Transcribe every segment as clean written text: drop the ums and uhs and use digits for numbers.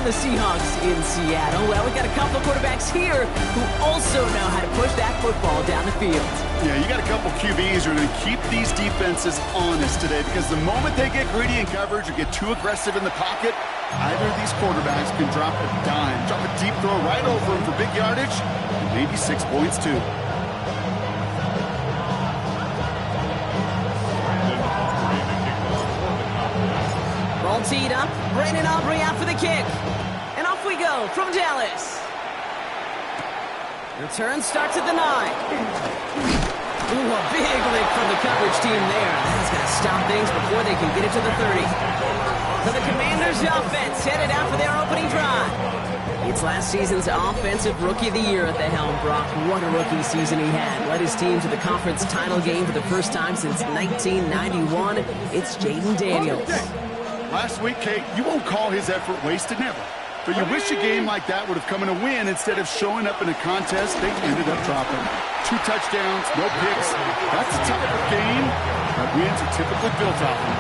and the Seahawks in Seattle. Well, we've got a couple of quarterbacks here who also know how to push that football down the field. Yeah, you got a couple QBs who are going to keep these defenses honest today, because the moment they get greedy in coverage or get too aggressive in the pocket, either of these quarterbacks can drop a dime, drop a deep throw right over them for big yardage, and maybe 6 points too. Ball teed up. Brandon Aubrey out for the kick. And off we go from Dallas. Return starts at the 9. Ooh, a big lick from the coverage team there. That's going to stop things before they can get it to the 30. So the Commanders' offense headed out for their opening drive. It's last season's Offensive Rookie of the Year at the helm, Brock. What a rookie season he had. Led his team to the conference title game for the first time since 1991. It's Jaden Daniels. Last week, Kate, you won't call his effort wasted, never. But you wish a game like that would have come in a win instead of showing up in a contest they ended up dropping. 2 touchdowns, no picks. That's the type of game that wins are typically built off of.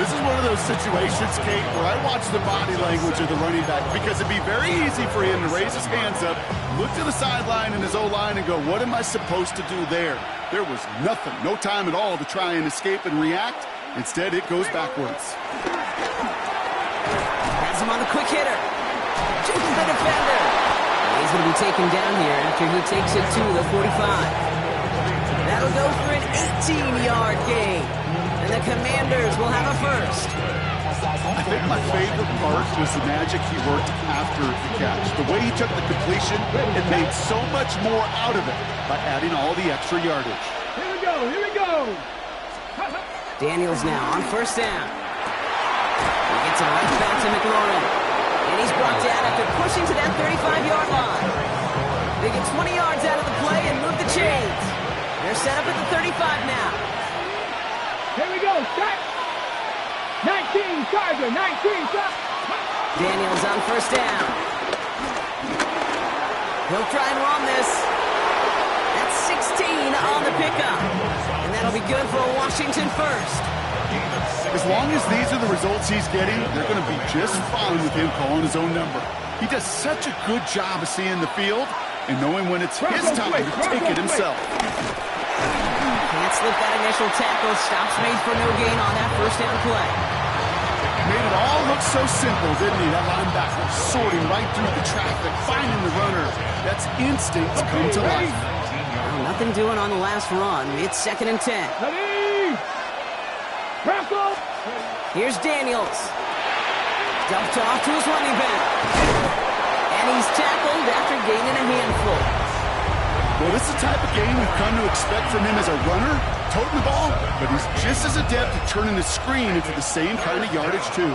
This is one of those situations, Kate, where I watch the body language of the running back, because it'd be very easy for him to raise his hands up, look to the sideline in his O-line and go, what am I supposed to do there? There was nothing, no time at all to try and escape and react. Instead, it goes backwards. Has him on the quick hitter. To the defender. He's going to be taken down here after he takes it to the 45. That'll go for an 18-yard gain. And the Commanders will have a first. I think my favorite part was the magic he worked after the catch. The way he took the completion, it made so much more out of it by adding all the extra yardage. Here we go, here we go. Daniels now on first down. He gets it right back to McLaurin. And he's brought down after pushing to that 35-yard line. They get 20 yards out of the play and move the chains. They're set up at the 35 now. Here we go, start. 19, Charger, 19, stop. Daniels on first down. He'll try and run this. That's 16 on the pickup. And that'll be good for a Washington first. As long as these are the results he's getting, they're going to be just fine with him calling his own number. He does such a good job of seeing the field and knowing when it's his time to take it himself. Can't slip that initial tackle. Stops made for no gain on that first down play. Made it all look so simple, didn't he? That linebacker sorting right through the traffic, finding the runner. That's instinct come to life. Well, nothing doing on the last run. It's 2nd and 10. Ready? Rifle. Here's Daniels. Dumped off to his running back. And he's tackled after gaining a handful. Well, this is the type of game we've come to expect from him as a runner, toting the ball, but he's just as adept at turning the screen into the same kind of yardage, too.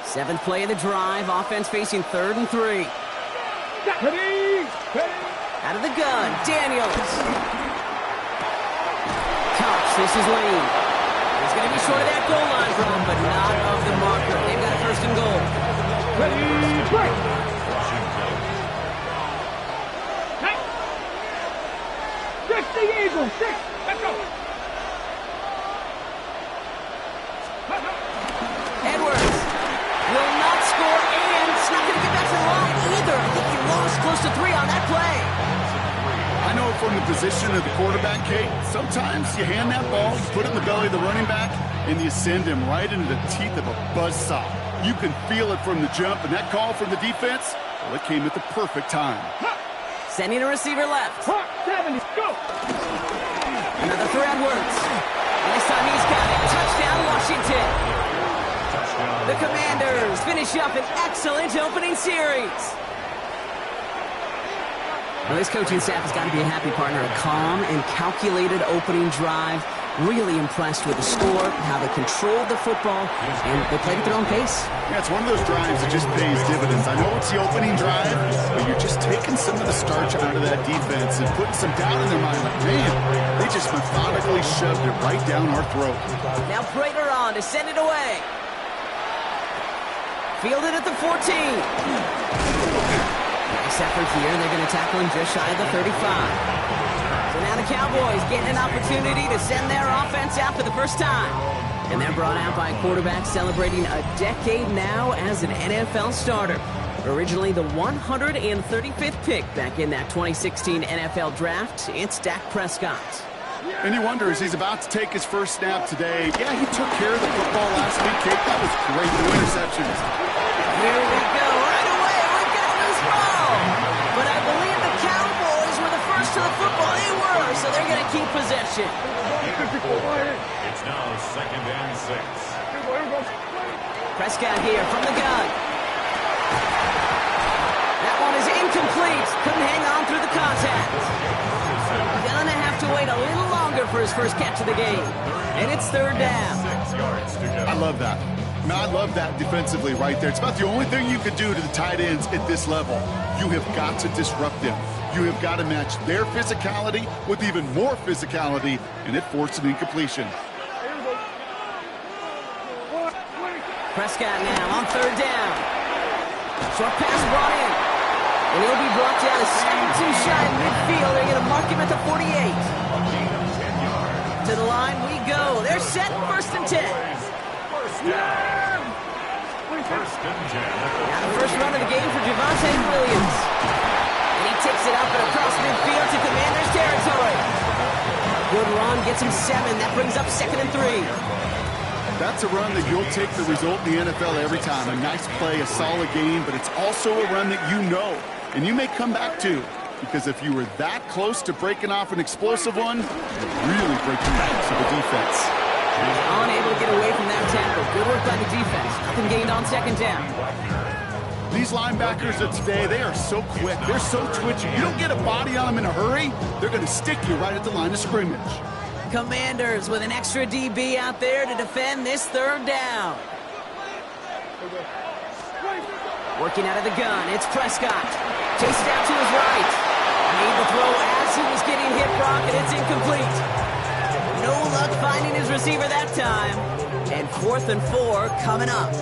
7th play of the drive. Offense facing 3rd and 3. Ready? Out of the gun, Daniels. Cops, this is Lane. He's going to be short of that goal line run, but not of the marker. They've got a 1st and goal. Ready, break. 60 Eagles, 6. Let's go. Edwards will not score, and it's not going to get back to the line either. I think he lost close to 3 on that play. I know from the position of the quarterback, Kate, sometimes you hand that ball, you put it in the belly of the running back, and you send him right into the teeth of a buzzsaw. You can feel it from the jump, and that call from the defense, well, it came at the perfect time. Sending a receiver left. 70, go. Another for Edwards. And this time he's got it. Touchdown, Washington. The Commanders finish up an excellent opening series. Well, this coaching staff has got to be a happy partner. A calm and calculated opening drive. Really impressed with the score, how they controlled the football, and they played at their own pace. Yeah, it's one of those drives that just pays dividends. I know it's the opening drive, but you're just taking some of the starch out of that defense and putting some doubt in their mind. Like, man, they just methodically shoved it right down our throat. Now Prater on to send it away. Fielded at the 14. Nice effort here. They're going to tackle him just shy of the 35. So now the Cowboys getting an opportunity to send their offense out for the first time. And they're brought out by a quarterback celebrating a decade now as an NFL starter. Originally the 135th pick back in that 2016 NFL Draft, it's Dak Prescott. And you wonder, as he's about to take his first snap today, yeah, he took care of the football last week, Kate. That was great. No interceptions. Here we go. Right away, we've got a loose ball. But I believe the Cowboys were the first to the football. They were, so they're going to keep possession. It's now 2nd and 6. Prescott here from the gun. That one is incomplete. Couldn't hang on through the contact. Gonna have to wait a little longer for his first catch of the game. And it's 3rd down. 6 yards to go. I love that. I love that defensively right there. It's about the only thing you could do to the tight ends at this level. You have got to disrupt them. You have got to match their physicality with even more physicality, and it forced an incompletion. Prescott now on 3rd down. Short pass brought in. And he'll be brought down a second too shy in midfield. They're going to mark him at the 48. To the line we go. They're set 1st and 10. First and 10. Now the first run of the game for Javonte Williams. And he takes it up and across midfield to Commanders territory. Good run, gets him 7. That brings up 2nd and 3. That's a run that you'll take the result in the NFL every time. A nice play, a solid game, but it's also a run that you know, and you may come back to, because if you were that close to breaking off an explosive one, you're really breaking backs of the defense. He's unable to get away from that tackle. Good work by the defense. Nothing gained on 2nd down. These linebackers of today, they are so quick. They're so twitchy. You don't get a body on them in a hurry, they're going to stick you right at the line of scrimmage. Commanders with an extra DB out there to defend this 3rd down. Working out of the gun, it's Prescott. Chased out to his right. Made the throw as he was getting hit, Brock, and it's incomplete. No luck finding his receiver that time. And 4th and 4 coming up.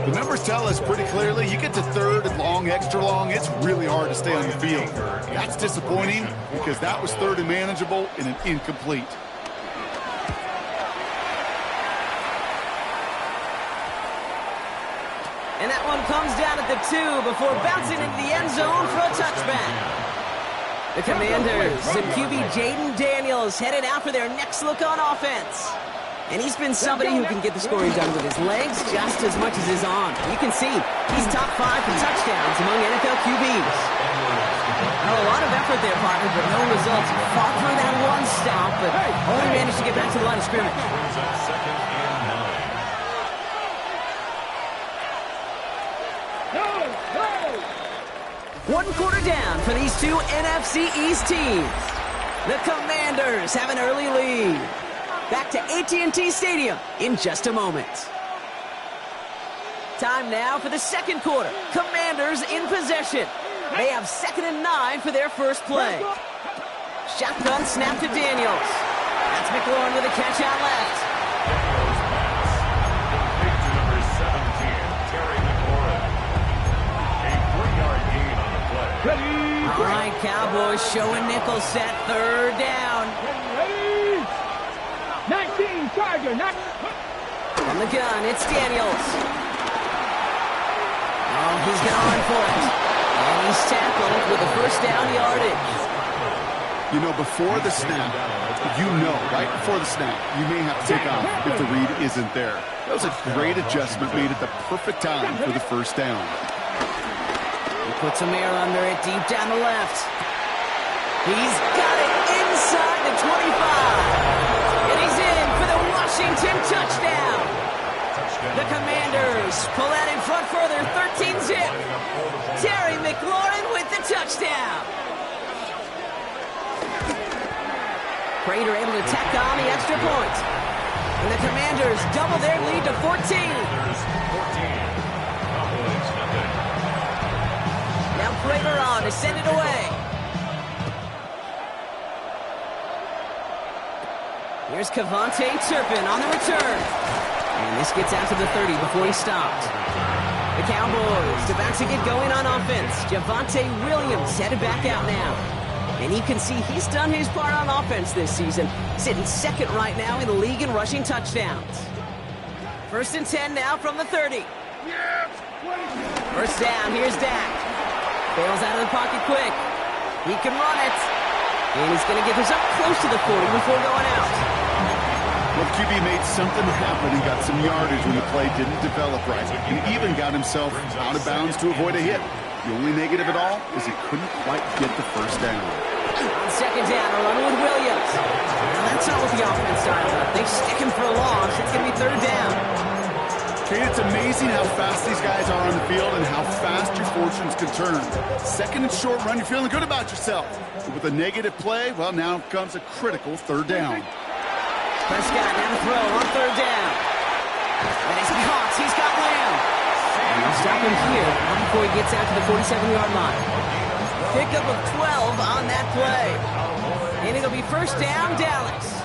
The numbers tell us pretty clearly, you get to 3rd and long, extra long, it's really hard to stay on the field. That's disappointing because that was 3rd and manageable and an incomplete. And that one comes down at the 2 before bouncing into the end zone for a touchback. The Commanders and QB Jaden Daniels headed out for their next look on offense. And he's been somebody who can get the scoring done with his legs just as much as his arm. You can see he's top 5 for touchdowns among NFL QBs. Now, a lot of effort there, partner, but no results. Fought through that one stop, but only managed to get back to the line of scrimmage. 2nd and 9. 1 quarter down for these two NFC East teams. The Commanders have an early lead. Back to AT&T Stadium in just a moment. Time now for the 2nd quarter. Commanders in possession. They have 2nd and 9 for their first play. Shotgun snap to Daniels. That's McLaurin with a catch out left. Complete to number 17, Terry McLaurin. A 3-yard gain on the play. All right, Cowboys showing nickel set 3rd down. 19, Charger, From the gun, it's Daniels. Oh, he's going to run for it. And he's tackled with the first down yardage. You know, before the snap, you know, right before the snap, you may have to take off if the read isn't there. That was a great adjustment made at the perfect time for the first down. He puts some air under it deep down the left. He's got it inside the 25. And he's in for the Washington touchdown. The Commanders pull out in front further, 13-zip. Terry McLaurin with the touchdown. Prater able to tack on the extra point. And the Commanders double their lead to 14. Now Prater on to send it away. Here's Cavante Turpin on the return. And this gets out to the 30 before he stopped. The Cowboys about to get going on offense. Javonte Williams headed back out now. And you can see he's done his part on offense this season, sitting second right now in the league in rushing touchdowns. 1st and 10 now from the 30. First down, here's Dak. Bails out of the pocket quick. He can run it. And he's going to get this up close to the 40 before going out. Well, QB made something happen and got some yardage when the play didn't develop right. And even got himself out of bounds to avoid a hit. The only negative at all is he couldn't quite get the first down. On 2nd down, a run with Williams. Now, that's not what the offense dials up. They stick him for a loss. It's going to be 3rd down. Kate, it's amazing how fast these guys are on the field and how fast your fortunes can turn. 2nd and short run, you're feeling good about yourself. But with a negative play, well, now comes a critical 3rd down. Prescott now to throw on 3rd down. And he's caught. He's got Lamb. And they'll stop him here before he gets out to the 47-yard line. Pickup of 12 on that play. And it'll be 1st down, Dallas.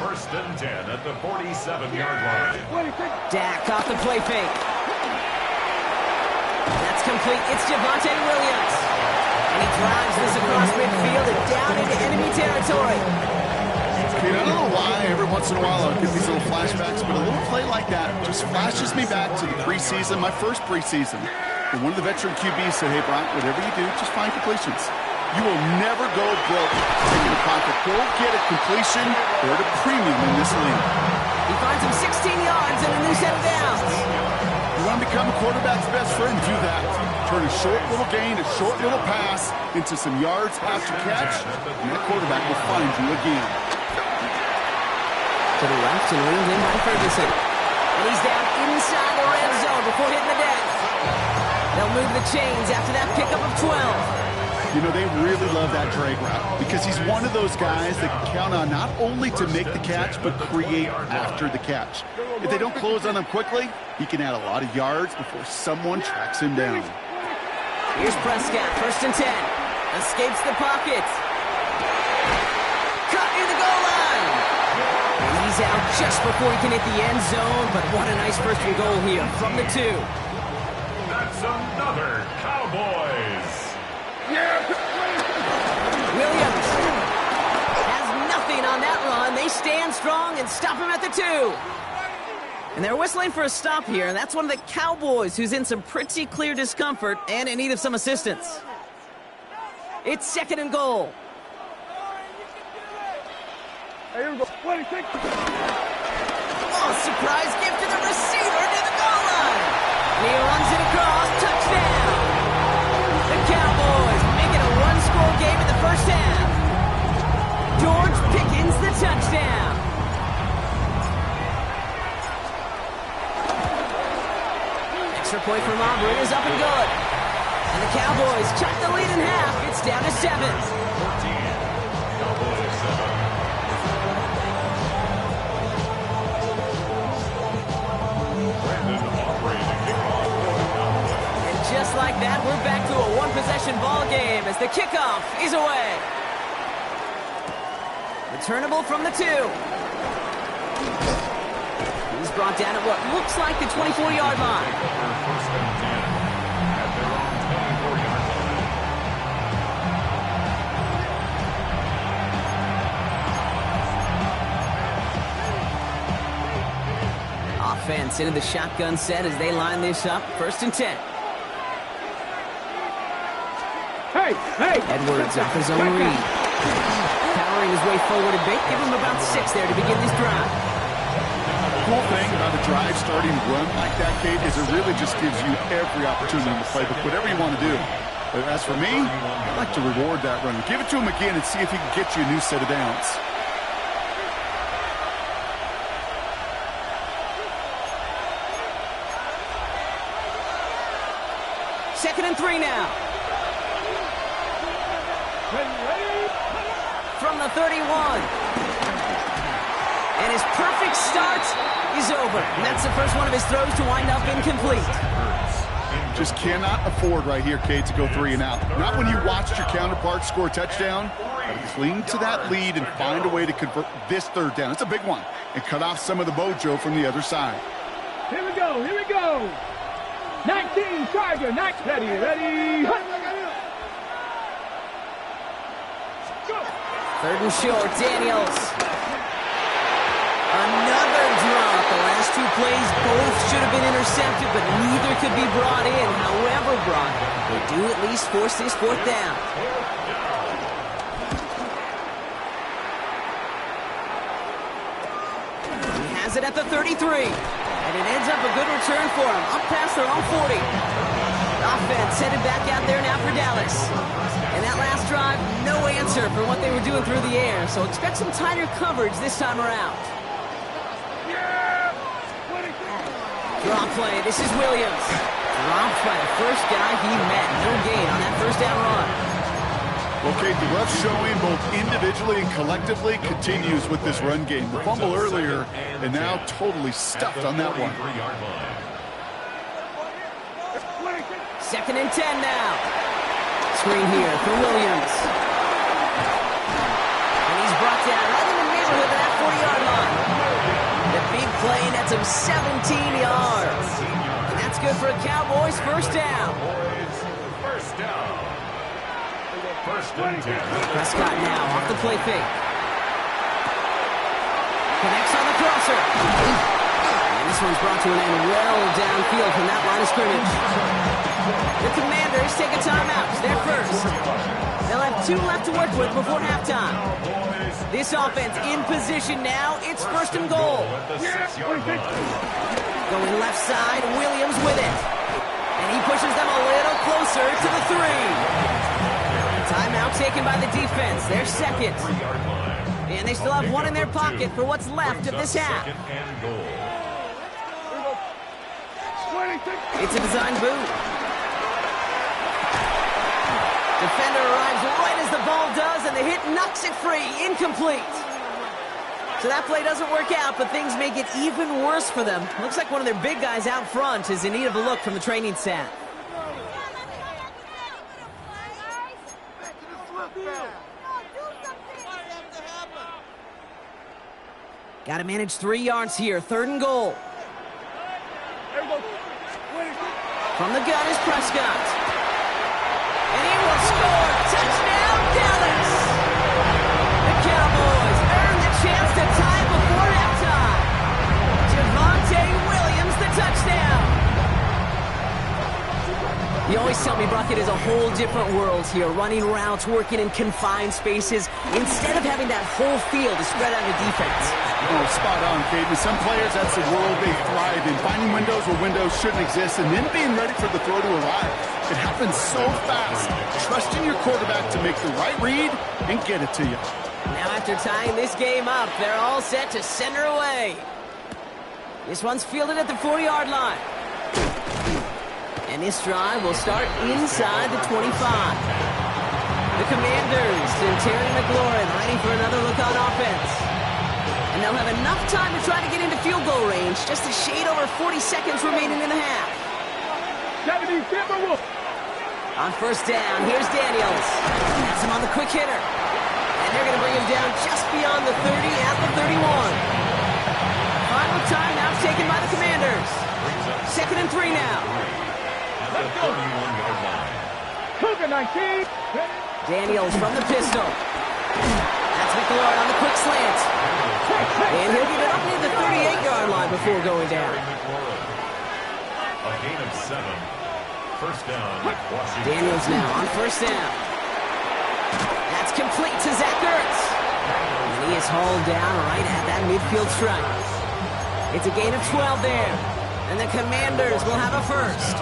1st and 10 at the 47-yard line. Dak off the play fake. That's complete. It's Javonte Williams. And he drives this across midfield and down into enemy territory. I don't know why every once in a while I'll get these little flashbacks, but a little play like that just flashes me back to the preseason, my first preseason. And one of the veteran QBs said, hey, Brian, whatever you do, just find completions. You will never go broke taking a pocket. Go get a completion or at a premium in this league. He finds him 16 yards and a new set of downs. You want to become a quarterback's best friend, do that. Turn a short little gain, a short little pass into some yards after catch, and that quarterback will find you again. To the left and reeled in by Ferguson. And he's down inside the red zone before hitting the deck. They'll move the chains after that pickup of 12. You know, they really love that drag route because he's one of those guys that can count on not only to make the catch, but create after the catch. If they don't close on him quickly, he can add a lot of yards before someone tracks him down. Here's Prescott, 1st and 10. Escapes the pocket. Cut near the goal line. And he's out just before he can hit the end zone, but what a nice 1st and goal here from the 2. That's another Cowboys. Williams has nothing on that run. They stand strong and stop him at the 2. And they're whistling for a stop here, and that's one of the Cowboys who's in some pretty clear discomfort and in need of some assistance. It's 2nd and goal. Here we go. 26. Oh, surprise gift to the receiver near the goal line. And he runs it across. Touchdown. The Cowboys make it a one-score game in the 1st half. George Pickens the touchdown. Extra point from Aubrey is up and good. And the Cowboys cut the lead in half. It's down to 7. 14. Cowboys 7. Just like that, we're back to a one-possession ball game as the kickoff is away. Returnable from the 2. He's brought down at what looks like the 24-yard line. First and 10 at their own 24-yard line. Offense into the shotgun set as they line this up. 1st and 10. Hey! Edwards off his own read. Powering his way forward a bit. Give him about 6 there to begin this drive. The cool thing about a drive starting run like that, Kate, is it really just gives you every opportunity in the playbook, whatever you want to do. But as for me, I like to reward that run. Give it to him again and see if he can get you a new set of downs. Second and 3 now. From the 31. And his perfect start is over. And that's the first one of his throws to wind up incomplete. Just cannot afford right here, Kate, to go 3 and out. Not when you watched your counterpart score a touchdown. Cling to that lead and find a way to convert this 3rd down. It's a big one. And cut off some of the mojo from the other side. Here we go. 19, Charger, 19. Ready. Third and short, Daniels. Another drop. The last two plays both should have been intercepted, but neither could be brought in. However, Brock, they do at least force this fourth down. He has it at the 33, and it ends up a good return for him, up past their own 40. Offense headed back out there now for Dallas. And that last drive, no answer for what they were doing through the air, so expect some tighter coverage this time around. Draw play, this is Williams. Dropped by the first guy he met. No gain on that first down run. Okay, the rough showing both individually and collectively continues with this run game. The fumble earlier, and now totally stuffed on that one. 2nd and 10 now. Screen here for Williams. And he's brought down right in the neighborhood of that 40-yard line. The big play nets him 17 yards. And that's good for a Cowboys first down. First down. First and 10. Prescott now off the play fake. Connects on the crosser. And this one's brought to an end well downfield from that line of scrimmage. The Commanders take a timeout. They're first. They'll have 2 left to work with before halftime. This offense in position now. It's first and goal. Going left side, Williams with it. And he pushes them a little closer to the 3. Timeout taken by the defense. They're second. And they still have 1 in their pocket for what's left of this half. It's a design boot. Defender arrives right as the ball does, and the hit knocks it free. Incomplete. So that play doesn't work out, but things make it even worse for them. Looks like one of their big guys out front is in need of a look from the training staff. Got to manage 3 yards here. 3rd and goal. From the gun is Prescott. And he will score. Touchdown, Dallas! The Cowboys earn the chance to tie before halftime. Javonte Williams, the touchdown. You always tell me, Brock, it is a whole different world here. Running routes, working in confined spaces, instead of having that whole field to spread out a defense. Oh, spot on, Caden. Some players, that's the world they thrive in. Finding windows where windows shouldn't exist and then being ready for the throw to arrive. It happens so fast. Trusting your quarterback to make the right read and get it to you. Now after tying this game up, they're all set to send her away. This one's fielded at the 40-yard line. And this drive will start inside the 25. The Commanders and Terry McLaurin ready for another look on offense. And they'll have enough time to try to get into field goal range, just a shade over 40 seconds remaining in the half. On first down, here's Daniels. That's him on the quick hitter. And they're going to bring him down just beyond the 30 at the 31. Final timeout taken by the Commanders. 2nd and 3 now. At the 31-yard line. Cougar 19. Daniels from the pistol. That's McLaurin on the quick slant. And he'll get it up near the 38-yard line before going down. A gain of 7. First down, Washington. Daniels now on first down. That's complete to Zach Ertz. And he is hauled down right at that midfield stripe. It's a gain of 12 there. And the Commanders will have a first.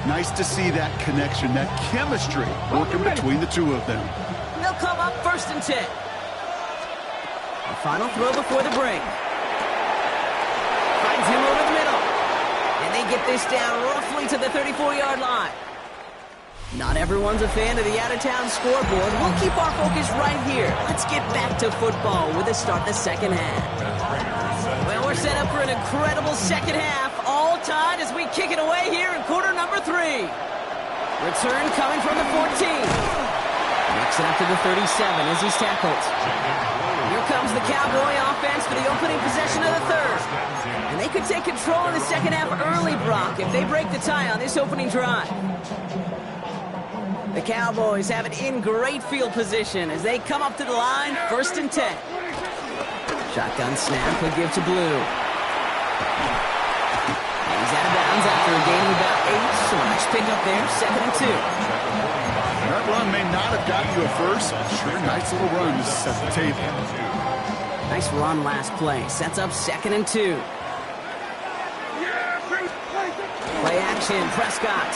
Nice to see that connection, that chemistry working between the two of them. They'll come up 1st and 10. A final throw before the break. Finds him over the middle. And they get this down roughly to the 34-yard line. Not everyone's a fan of the out-of-town scoreboard. We'll keep our focus right here. Let's get back to football with a start the second half. Well, we're set up for an incredible second half. All tied as we kick it away here in quarter number 3. Return coming from the 14. Makes it up to the 37 as he's tackled. Here comes the Cowboy offense for the opening possession of the 3rd. And they could take control in the second half early, Brock, if they break the tie on this opening drive. The Cowboys have it in great field position as they come up to the line, 1st and 10. Shotgun snap, he'll give to Blue. He's out of bounds after a gain of about 8, so a nice pickup there, 2nd and 2. That run may not have gotten you a first, but sure, nice little run to set the table. Nice run last play, sets up 2nd and 2. Play action, Prescott.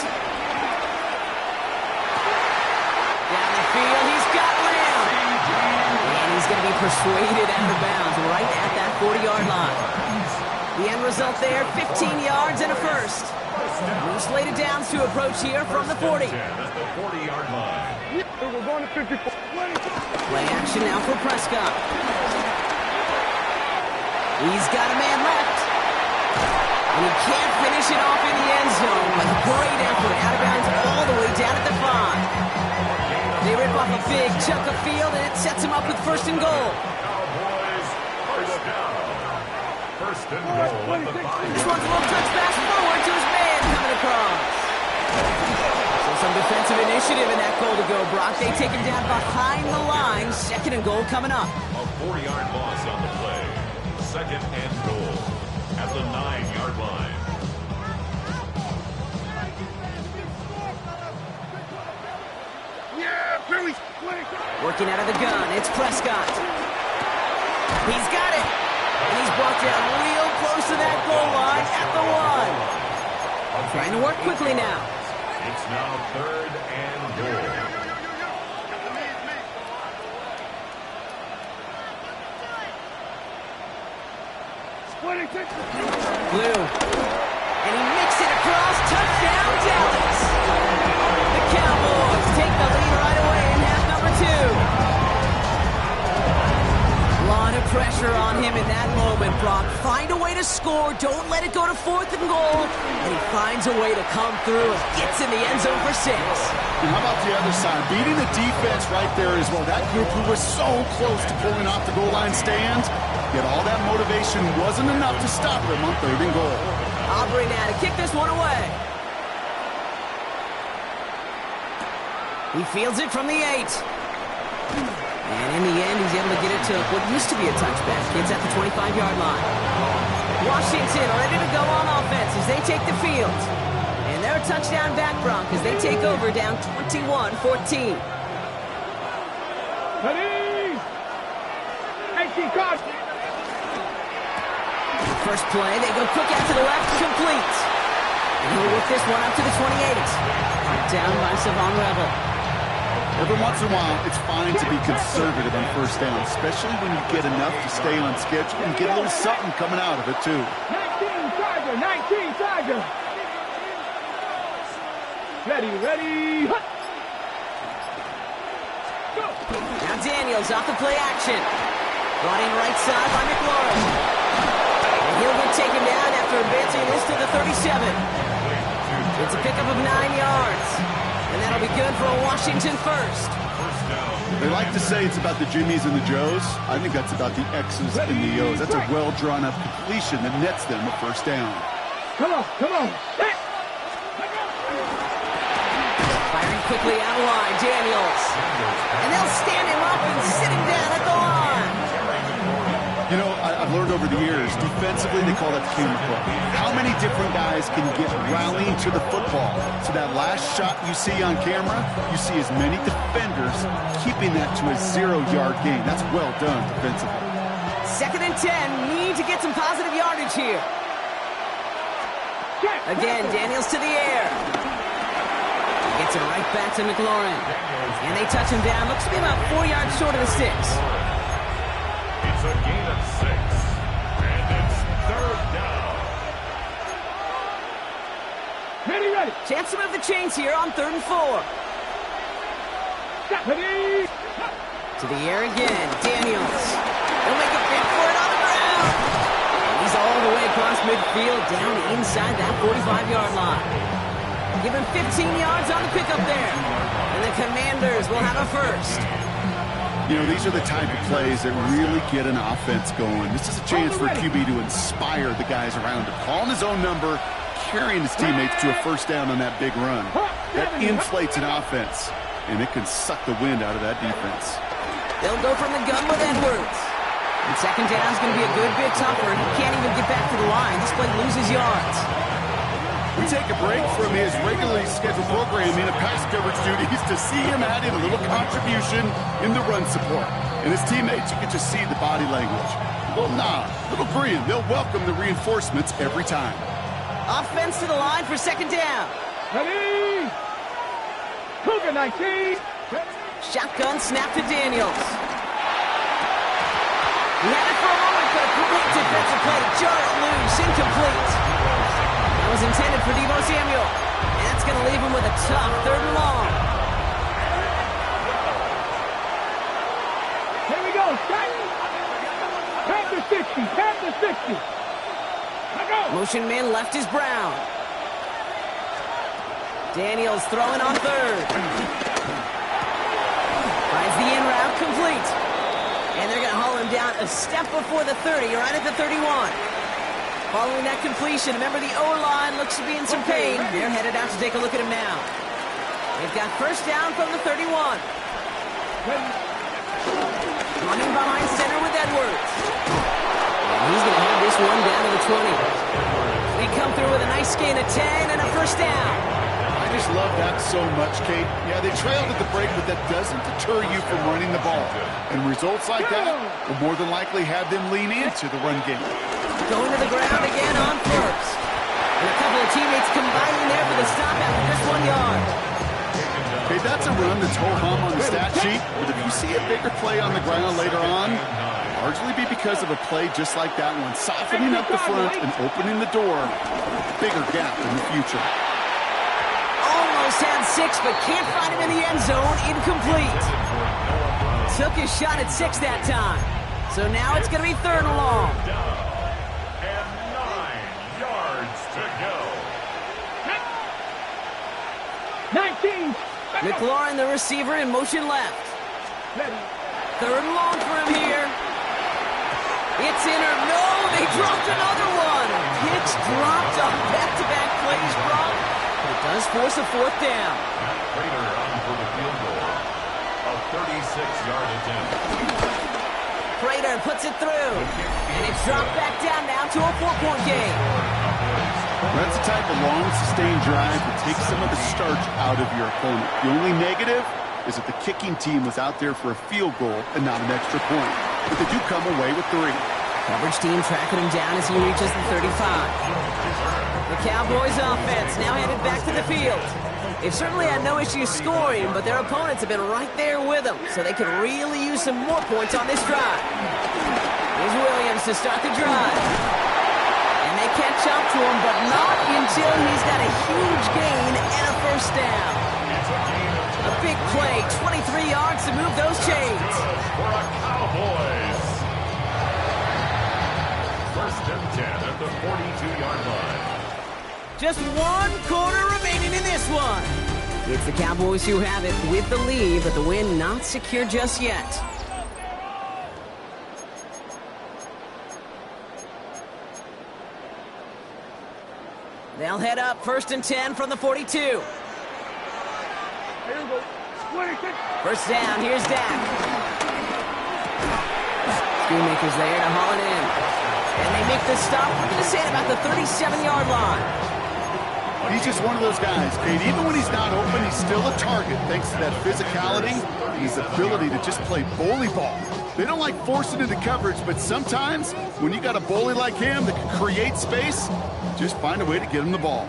Down the field, he's got Lamb. And he's going to be persuaded out of bounds right at that 40-yard line. The end result there, 15 yards and a first. New slated downs to approach here from the 40. At the 40-yard line. We're going to 54. Play action now for Prescott. He's got a man left. And he can't finish it off in the end zone, but a great effort out of bounds all the way down at the 5. They rip off a big chunk of field, and it sets him up with 1st and goal. Cowboys, first down. 1st and goal at the 5. This one's a little touch pass forward to his man coming across. So some defensive initiative in that goal to go, Brock. They take him down behind the line. 2nd and goal coming up. A 40-yard loss on the play. 2nd and goal at the 9-yard line. Working out of the gun, it's Prescott. He's got it. And he's brought down real close to that goal line at the 1. Trying to work quickly now. It's now 3rd and goal. Blue. And he makes it across. Touchdown, Dallas. The Cowboys take the lead right away in half number 2. A lot of pressure on him in that moment, Brock. Find a way to score. Don't let it go to 4th and goal. And he finds a way to come through and gets in the end zone for 6. And how about the other side? Beating the defense right there as well. That group who was so close to pulling off the goal line stand, yet all that motivation wasn't enough to stop them on 3rd and goal. Aubrey now to kick this one away. He fields it from the 8. And in the end, he's able to get it to what used to be a touchback. It's at the 25-yard line. Washington ready to go on offense as they take the field. And they're a touchdown back, Bronc, as they take over down 21-14. Ready? 18 cards. First play, they go quick out to the left, complete. And he'll whip this one up to the 28. Down by Savon Rebel. Every once in a while, it's fine to be conservative on 1st down, especially when you get enough to stay on schedule and get a little something coming out of it, too. 19 Tiger, 19 Tiger. Ready. Hut. Go. Now Daniels off the play action. Brought in right side by McLaurin. And he'll get taken down after advancing this to the 37. It's a pickup of 9 yards. And that'll be good for a Washington first. They like to say it's about the Jimmies and the Joes. I think that's about the X's and the O's. That's a well-drawn-up completion that nets them a 1st down. Come on. Hey. Firing quickly out of line, Daniels. And they'll stand him up and sit him down at the line. You know, I've learned over the years, defensively, they call that the camera club. How many different guys can you get rallying to the football? So that last shot you see on camera, you see as many defenders keeping that to a 0-yard gain. That's well done defensively. 2nd and 10, need to get some positive yardage here. Again, Daniels to the air. He gets it right back to McLaurin. And they touch him down. Looks to be about 4 yards short of the 6. It's a gain of 6. And it's 3rd down. Ready. Chance to move the chains here on 3rd and 4. Ready. To the air again, Daniels. He'll make a big for it on the ground. He's all the way across midfield, down inside that 45-yard line. Give him 15 yards on the pickup there. And the Commanders will have a first. You know, these are the type of plays that really get an offense going. This is a chance for QB to inspire the guys around him. Calling his own number, carrying his teammates to a 1st down on that big run. that inflates an offense, and it can suck the wind out of that defense. They'll go from the gun with Edwards. And second down is going to be a good bit tougher. He can't even get back to the line. This play loses yards. We take a break from his regularly scheduled programming of pass coverage duties to see him add in a little contribution in the run support. And his teammates, you can just see the body language. A little nod, a little grin. They'll welcome the reinforcements every time. Offense to the line for second down. Ready? Cougar 19. Shotgun snap to Daniels. He had it for a moment, but a great defensive play. Jar it loose, incomplete. That was intended for Deebo Samuel. And that's going to leave him with a tough 3rd and long. Here we go. Past the 60. Past the 60. Let go. Motion man left is Brown. Daniels throwing on 3rd. Finds the in route complete. And they're going to haul him down a step before the 30, right at the 31. Following that completion, remember the O-line looks to be in some pain. They're headed out to take a look at him now. They've got first down from the 31. Running behind center with Edwards. And he's going to have this one down to the 20. We come through with a nice gain of 10 and a first down. I just love that so much, Kate. Yeah, they trailed at the break, but that doesn't deter you from running the ball. And results like that will more than likely have them lean into the run game. Going to the ground again on first. And a couple of teammates combining there for the stop after just 1 yard. Okay, that's a run that's ho-hum on the stat sheet, but if you see a bigger play on the ground later on, largely be because of a play just like that one, softening up the front and opening the door, bigger gap in the future. Almost had 6, but can't find him in the end zone. Incomplete. Took his shot at 6 that time. So now it's going to be 3rd and long. And 9 yards to go. 19. McLaurin, the receiver, in motion left. 3rd and long for him here. It's in or no, they dropped another one. Hicks dropped on back-to-back plays, Brock. It does force a 4th down. Prater on for the field goal. A 36-yard attempt. Prater puts it through. And it's dropped back down now to a 4-point game. That's the type of long, sustained drive that takes some of the starch out of your opponent. The only negative is that the kicking team was out there for a field goal and not an extra point. But they do come away with 3. Coverage team tracking him down as he reaches the 35. The Cowboys offense now headed back to the field. They've certainly had no issues scoring, but their opponents have been right there with them, so they could really use some more points on this drive. Here's Williams to start the drive. And they catch up to him, but not until he's got a huge gain and a first down. A big play, 23 yards to move those chains. For a Cowboys. 1st and 10 at the 42-yard line. Just 1 quarter remaining in this one. It's the Cowboys who have it with the lead, but the win not secure just yet. They'll head up 1st and 10 from the 42. Here we go. 26. First down, here's Dak. Schoonmaker's there to haul it in. And they make the stop, we're going to say, at about the 37-yard line. He's just one of those guys, Kate. Even when he's not open, he's still a target thanks to that physicality and his ability to just play bully ball. They don't like forcing into coverage, but sometimes when you got a bully like him that can create space, just find a way to get him the ball.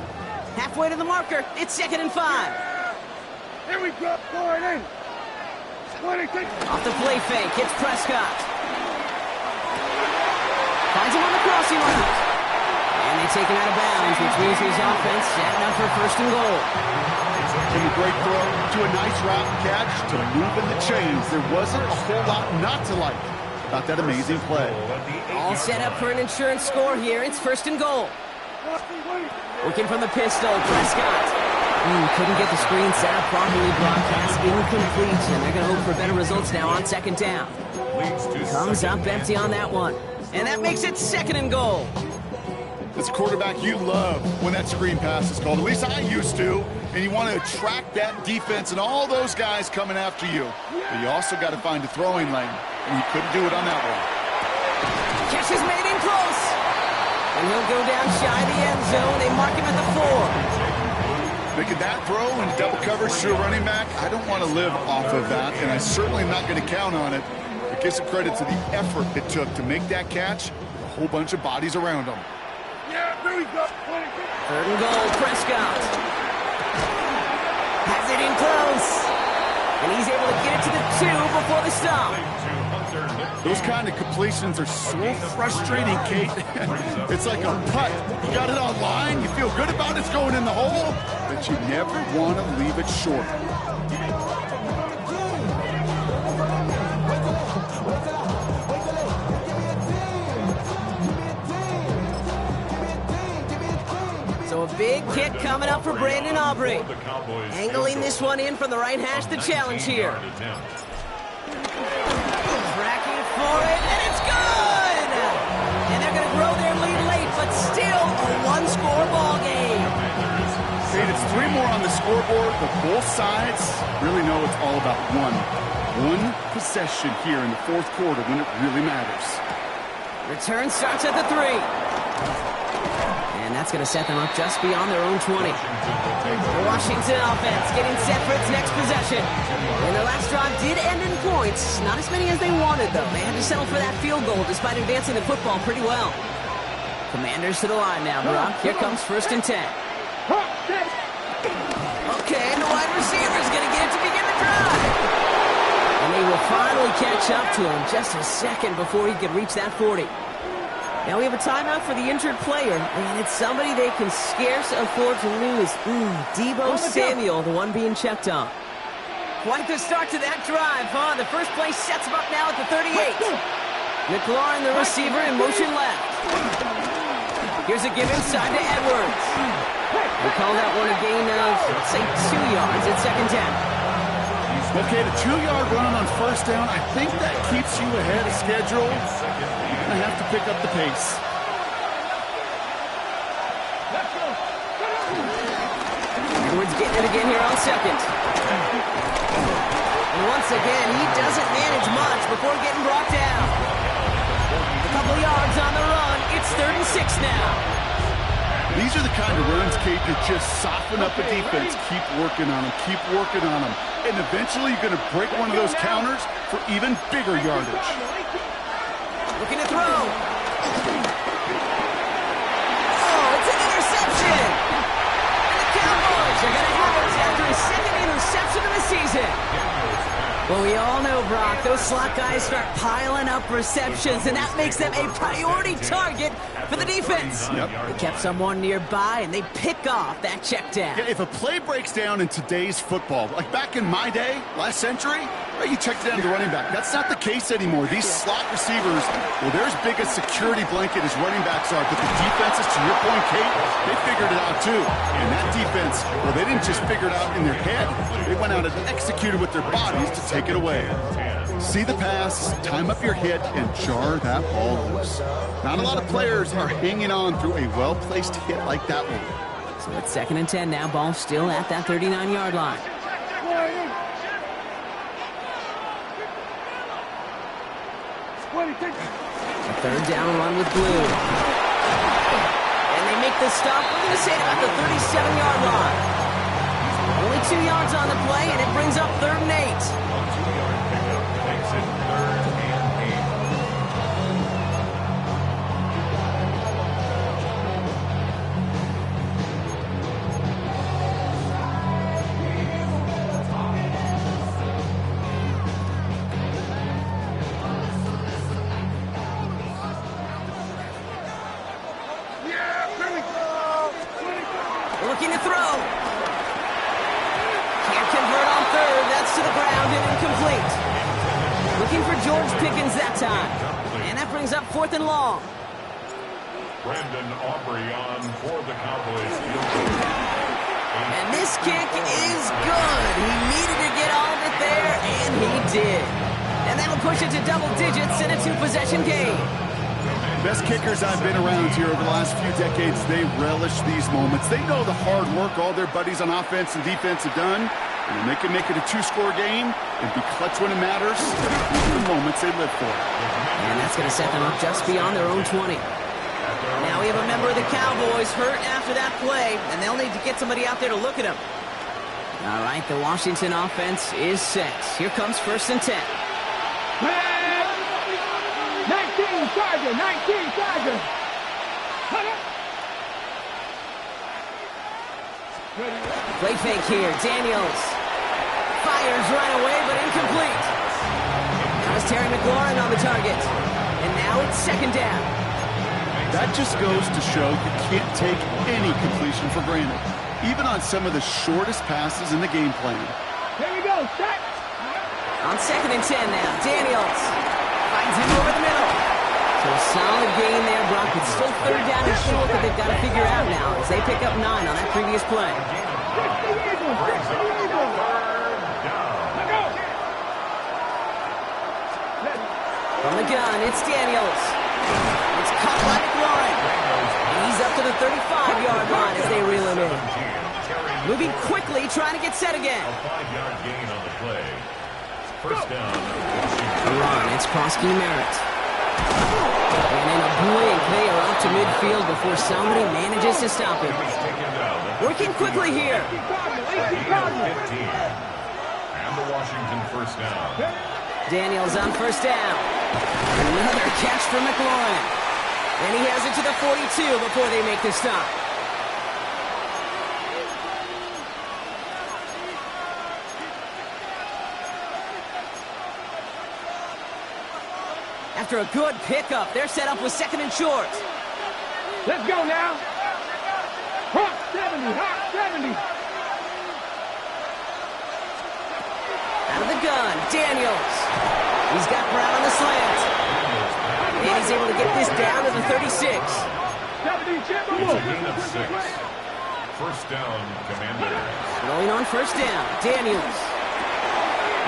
Halfway to the marker, it's 2nd and 5. Here we go. Going in. 26. Off the play fake, hits Prescott. Finds him on the crossing route. And they take him out of bounds, which means his offense setting up for 1st and goal. From a great throw to a nice route catch to moving the chains. There wasn't a whole lot not to like about that amazing play. All set up for an insurance score here. It's 1st and goal. Working from the pistol, Prescott. Couldn't get the screen set up properly. Broadcast incomplete, and they're going to hope for better results now on 2nd down. Comes up empty on that one. And that makes it 2nd and goal. As a quarterback, you love when that screen pass is called. At least I used to. And you want to attract that defense and all those guys coming after you. But you also got to find a throwing lane. And he couldn't do it on that one. Catch is made in close. And he'll go down shy of the end zone. They mark him at the 4. Making that throw in double coverage to a running back, I don't want to live off of that. And I certainly am not going to count on it. But give some credit to the effort it took to make that catch. A whole bunch of bodies around him. Yeah, there we go. 3rd and goal, Prescott. Has it in close. And he's able to get it to the 2 before the stop. Those kind of completions are so frustrating, Kate. It's like a putt. You got it on line, you feel good about it's going in the hole, but you never want to leave it short. So a big kick coming up for Brandon Aubrey. Angling this one in from the right hash, the challenge here. Tracking for it, and it's good! And they're going to grow their lead late, but still a one-score ball game. Kate, it's 3 more on the scoreboard, but both sides really know it's all about one possession here in the 4th quarter when it really matters. Return starts at the 3. And that's going to set them up just beyond their own 20. The Washington offense getting set for its next possession. And their last drive did end in points. Not as many as they wanted, though. They had to settle for that field goal despite advancing the football pretty well. Commanders to the line now, Brock. Here comes 1st and 10. Okay, and the wide receiver is going to get it to begin the drive. And they will finally catch up to him just a second before he could reach that 40. Now we have a timeout for the injured player, and it's somebody they can scarce afford to lose. Deebo Samuel, the one being checked on. Quite the start to that drive, huh? The first play sets him up now at the 38. McLaurin, the receiver, in motion left. Here's a give inside to Edwards. We call that one a gain of, let's say, 2 yards at 2nd down. Okay, the 2-yard run on 1st down, I think that keeps you ahead of schedule. You're going to have to pick up the pace. Edwards getting it again here on 2nd. And once again, he doesn't manage much before getting brought down. A couple yards on the run. It's 3rd and 6 now. These are the kind of runs, Kate, that just soften up the defense. Keep working on them, keep working on them. And eventually you're going to break one of those counters for even bigger yardage. Looking to throw. Oh, it's an interception. And the Cowboys are going to have it after his 2nd interception of the season. Well, we all know, Brock, those slot guys start piling up receptions, and that makes them a priority target for the defense. Yep. They kept someone nearby, and they pick off that check down. Yeah, if a play breaks down in today's football, like back in my day, last century, you check it down to the running back. That's not the case anymore. These slot receivers, well, they're as big a security blanket as running backs are, but the defenses, to your point, Kate, they figured it out too. And that defense, well, they didn't just figure it out in their head. They went out and executed with their bodies to take it away. See the pass, time up your hit, and jar that ball loose. Not a lot of players are hanging on through a well-placed hit like that one. So it's 2nd and 10 now. Ball still at that 39-yard line. A 3rd down run with Blue. And they make the stop. We're going to say about the 37-yard line. Only 2 yards on the play, and it brings up 3rd and 8. Looking to throw. Can't convert on 3rd. That's to the ground and incomplete. Looking for George Pickens that time. And that brings up 4th and long. Brandon Aubrey on for the Cowboys field goal. And this kick is good. He needed to get all of it there, and he did. And that'll push it to double digits in a 2-possession game. Best kickers I've been around here over the last few decades, they relish these moments. They know the hard work all their buddies on offense and defense have done. And when they can make it a two-score game and be clutch when it matters, these are the moments they live for. And that's going to set them up just beyond their own 20. Now we have a member of the Cowboys hurt after that play, and they'll need to get somebody out there to look at him. All right, the Washington offense is set. Here comes 1st and 10. 19 Charger, 19 Charger. Play fake here. Daniels fires right away, but incomplete. Now it's Terry McLaurin on the target. And now it's 2nd down. That just goes to show you can't take any completion for granted, even on some of the shortest passes in the game plan. Here we go, set. On 2nd and 10 now, Daniels finds him over the middle. So a solid gain there, Brock. It's still 3rd down and short that they've got to figure out now as they pick up 9 on that previous play. From the gun, it's Daniels. It's caught by McLaurin. And he's up to the 35-yard line as they reel him in. Moving quickly, trying to get set again. A 5-yard gain on the play. 1st down. Run, it's Prosky Merritt. And in a blink, they are up to midfield before somebody manages to stop him. Working quickly here. And the Washington 1st down. Daniels on 1st down. Another catch from McLaurin. And he has it to the 42 before they make the stop. After a good pickup, they're set up with 2nd and short. Let's go now. Hot 70, hot 70. Out of the gun, Daniels. He's got Brown on the slant. And he's able to get this down to the 36. 70, It's a gain of 6. 1st down, Commanders. Going on 1st down, Daniels.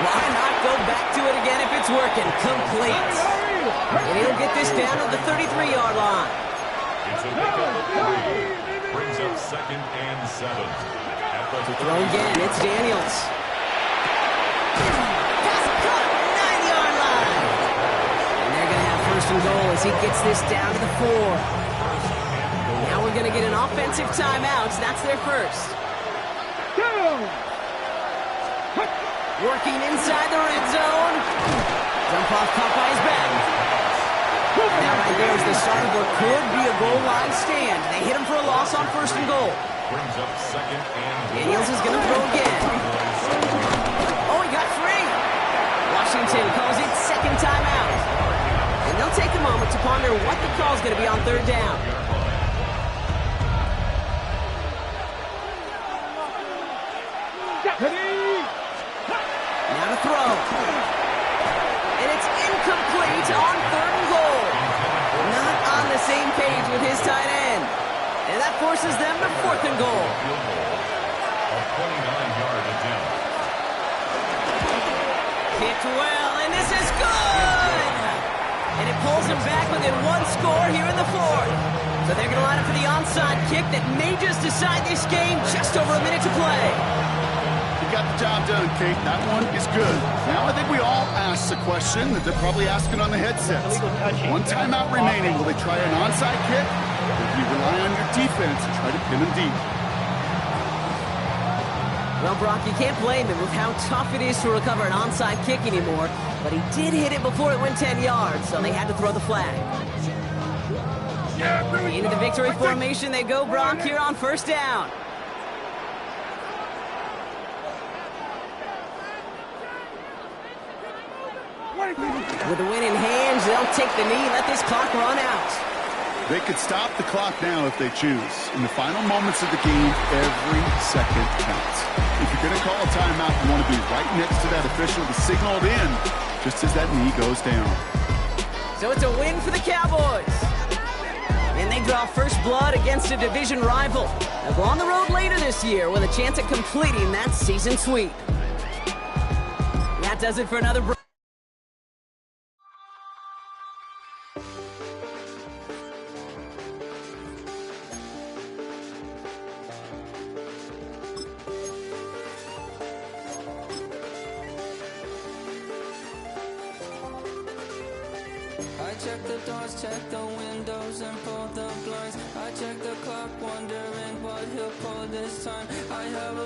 Why not go back to it again if it's working? Complete. And he'll get this down to the 33-yard line. It's a pickup of 3. Brings up 2nd and 7. At the Throw again, it's Daniels. Pass caught, 9-yard line. And they're going to have 1st and goal as he gets this down to the 4. Now we're going to get an offensive timeout. That's their first. Working inside the red zone. Jump off caught by his back. Now right there is the start of what could be a goal line stand. They hit him for a loss on 1st and goal. Brings up 2nd and Daniels is going to throw again. Oh, he got free. Washington calls it 2nd timeout. And they'll take a moment to ponder what the call is going to be on 3rd down. Now to throw. And it's incomplete on 3rd and goal. Not on the same page with his tight end. And that forces them to 4th and goal. a 29-yard attempt. Kicked well, and this is good! And it pulls them back within 1 score here in the 4th. So they're going to line up for the onside kick that may just decide this game. Just over a minute to play. You got the job done, Kate. That one is good. Now I think we all ask the question that they're probably asking on the headsets. 1 timeout remaining. Will they try an onside kick? Or do you rely on your defense and try to pin them deep? Well, Brock, you can't blame him with how tough it is to recover an onside kick anymore. But he did hit it before it went 10 yards, so they had to throw the flag. Into the victory formation they go, Brock, here on 1st down. With the win in hand, they'll take the knee, let this clock run out. They could stop the clock now if they choose. In the final moments of the game, every second counts. If you're going to call a timeout, you want to be right next to that official to signal it in just as that knee goes down. So it's a win for the Cowboys. And they draw first blood against a division rival. They'll go on the road later this year with a chance at completing that season sweep. That does it for another break. check the doors, check the windows, and pull the blinds. I check the